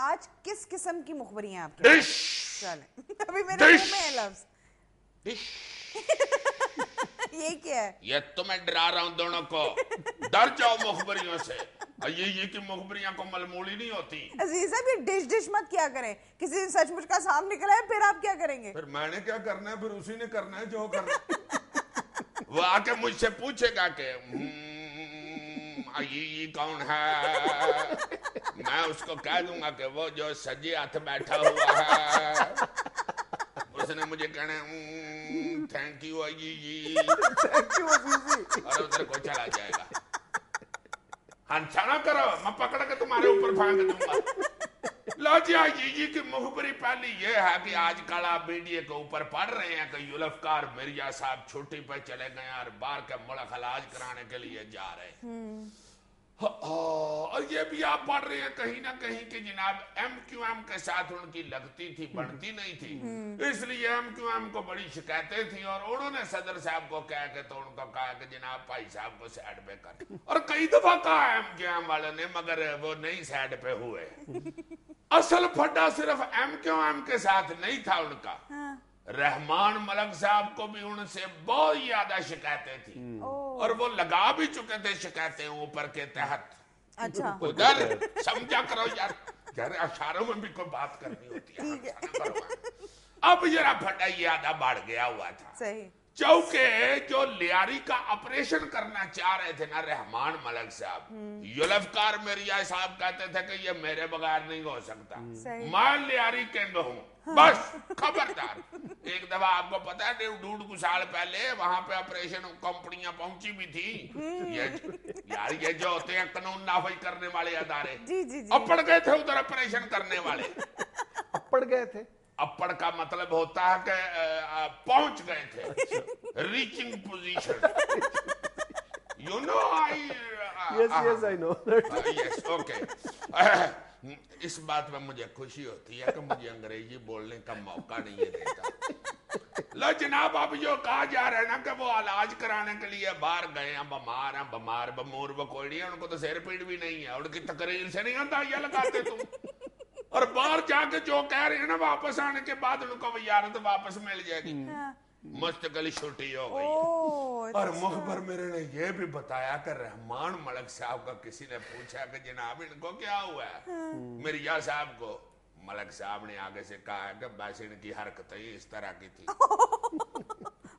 آج کس قسم کی مخبری ہیں آپ کے پاس؟ چلیں ابھی میرے منہ میں ہے لفظ یہ کیا ہے؟ یہ تو میں ڈرا رہا ہوں دونوں کو، ڈر جاؤ مخبریوں سے. یہ کہ مخبریاں کو ملمولی نہیں ہوتی. عزیز صاحب یہ ڈش ڈش مت کیا کریں، کسی دن سچ مچ کا سام نکلا ہے پھر آپ کیا کریں گے؟ پھر میں نے کیا کرنا ہے، پھر اسی نے کرنا ہے جو کرنا ہے. وہ آ کے مجھ سے پوچھے گا کہ یہ کون ہے، میں اس کو کہہ دوں گا کہ وہ جو سجے ہاتھ بیٹھا ہوا ہے. اس نے مجھے کہنا تھینک یو اور ادھر کو چلا جائے گا. ہنسا نہ کرو، میں پکڑ کے تمہارے اوپر پھینک دوں گا. لو جی یہ کی مخبری پہلی یہ ہے کہ آج کل آپ میڈیا کے اوپر پڑھ رہے ہیں کہ ذوالفقار مرزا صاحب چھٹی پہ چلے گئے اور باہر کے ملک علاج کرانے کے لیے جا رہے ہیں. اور یہ بھی آپ پڑھ رہے ہیں کہیں نہ کہیں کہ جناب ایم کیو ایم کے ساتھ ان کی لگتی تھی، بنتی نہیں تھی، اس لیے ایم کیو ایم کو بڑی شکایتیں تھیں اور انہوں نے صدر صاحب کو کہا کہ تو ان کو کہا کہ جناب بھائی صاحب کو سائڈ پہ کر. اور کئی دفعہ کہا ایم کیو ایم والے نے، مگر وہ نہیں سائڈ پہ ہوئے. اصل پھڈا صرف ایم کیو ایم کے ساتھ نہیں تھا ان کا، رحمان ملک صاحب کو بھی ان سے بہت زیادہ شکایتیں تھیں اور وہ لگا بھی چکے تھے شکایتیں اوپر کے تحت. اچھا ادھر سمجھا کرو یار اشاروں میں بھی کوئی بات کرنی ہوتی ہے. اب ذرا پھٹا یہ آدھا بڑھ گیا ہوا تھا صحیح، چونکہ جو لیاری کا آپریشن کرنا چاہ رہے تھے نا رحمان ملک صاحب، ذوالفقار مرزا صاحب کہتے تھے کہ یہ میرے بغیر نہیں ہو سکتا، میں لیاری کنگ ہوں بس خبردار. ایک دفعہ آپ کو پتا ہے 1.5 سال پہلے وہاں پہ آپریشن کمپنیاں پہنچی بھی تھی. یار یہ جو ہوتے ہیں قانون نافذ کرنے والے ادارے، اپڑ گئے تھے ادھر آپریشن کرنے والے. اپڑ گئے تھے، اپڑ کا مطلب ہوتا ہے کہ پہنچ گئے تھے، reaching position. You know yes I know yes okay. اس بات میں مجھے خوشی ہوتی ہے کہ مجھے انگریزی بولنے کا موقع نہیں ہے دیتا. لو جناب اب جو کہا جا رہا ہے نا کہ وہ علاج کرانے کے لیے باہر گئے ہیں، بیمار بمور وہ کوئی نہیں ہے، ان کو تو سر پیڑ بھی نہیں ہے، ان کی تقریر سے نہیں آتا یہ لگاتے تم. اور باہر جا کے جو کہہ رہے ہیں نا واپس آنے کے بعد ان کو وزارت واپس مل جائے گی، مستقل چھٹی ہو گئی. اور مخبر میرے نے یہ بھی بتایا کہ رحمان ملک صاحب کا کسی نے پوچھا کہ جناب ان کو کیا ہوا ہے مرزا صاحب کو. ملک صاحب نے آگے سے کہا کہ بس ان کی حرکتیں اس طرح کی تھی.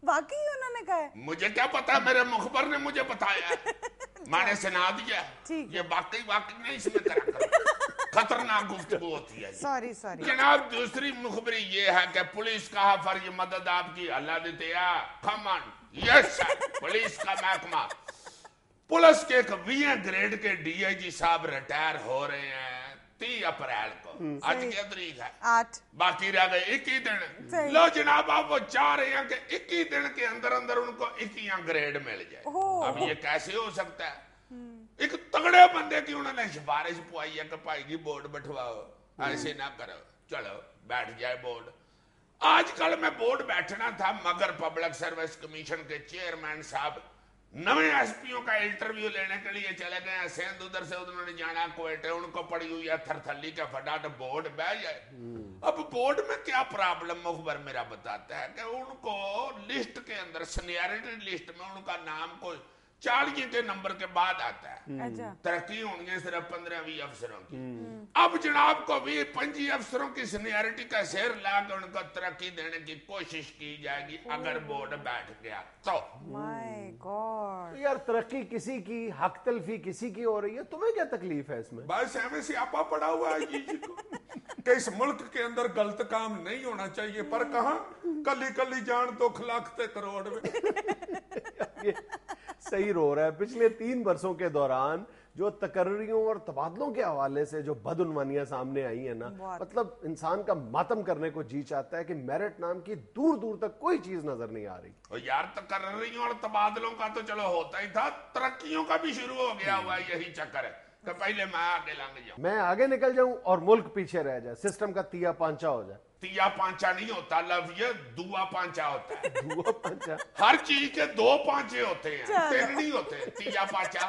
واقعی انہوں نے کہا ہے؟ مجھے کیا پتا، میرے مخبر نے مجھے بتایا، میں نے سنا دیا. یہ واقعی نہیں اس میں کرا کرو، خطرناک گفتگو ہوتی ہے. سوری جناب دوسری مخبری یہ ہے کہ پولیس کا فرض مدد آپ کی اللہ دیتے ہیں. کمان یس سر، پولیس کا محکمہ، پولیس کے ایک 20 گریڈ کے ڈی آئی جی صاحب ریٹائر ہو رہے ہیں 30 اپریل کو. آج کیا تاریخ ہے؟ 8. باقی رہ گئے 21 دن. لو جناب آپ وہ چاہ رہے ہیں کہ 21 دن کے اندر ان کو 21 گریڈ مل جائے. اب یہ کیسے ہو سکتا ہے؟ ایک تگڑے بندے کی انہوں نے سفارش پوائی ہے کہ بھائی جی بورڈ بٹھواؤ، ایسے نہ کرو، چلو بیٹھ جائے بورڈ. آج کل میں بورڈ بیٹھنا تھا مگر پبلک سروس کمیشن کے چیئرمین صاحب نئے ایس پیوں کا انٹرویو لینے کے لیے چلے گئے ہیں سندھ، ادھر سے انہوں نے جانا کوئٹے، ان کو پڑی ہوئی ہے تھرتھلی کا فٹاٹ بورڈ بہ جائے. اب بورڈ میں کیا پرابلم مخبر میرا بتاتا ہے کہ ان کو لسٹ کے اندر سینیئرٹی لسٹ میں ان کا نام کو 40 کے نمبر کے بعد آتا ہے. ترقی ہوں گے صرف 15-20 افسروں کی. اب جناب کو 20-25 افسروں کی سینیئرٹی کا سیر لا کے ان کو ترقی دینے کی کوشش کی جائے گی اگر بورڈ بیٹھ گیا تو. مائی گاڈ یار ترقی کسی کی، حق تلفی کسی کی ہو رہی ہے، تمہیں کیا تکلیف ہے اس میں؟ بس ہمیں سیاپا پڑا ہوا ہے جی کو کہ اس ملک کے اندر غلط کام نہیں ہونا چاہیے، پر کہاں کلی کلی جان 2 لاکھ کروڑ میں. صحیح رو رہا ہے. پچھلے 3 برسوں کے دوران جو تقرریوں اور تبادلوں کے حوالے سے جو بدعنوانیاں سامنے آئی ہیں نا، مطلب انسان کا ماتم کرنے کو جی چاہتا ہے کہ میرٹ نام کی دور دور تک کوئی چیز نظر نہیں آ رہی. یار تقرریوں اور تبادلوں کا تو چلو ہوتا ہی تھا، ترقیوں کا بھی شروع ہو گیا ہوا ہے. یہی چکر ہے کہ پہلے میں آگے لنگ جاؤں، میں آگے نکل جاؤں اور ملک پیچھے رہ جائے، سسٹم کا تیا پانچا ہو جائے. تیا پانچا نہیں ہوتا لفظ، یہ دوا پانچا ہوتا ہے. دوا پانچا، ہر چیز کے 2 پانچے ہوتے ہیں، 3 نہیں ہوتے. تیا پانچا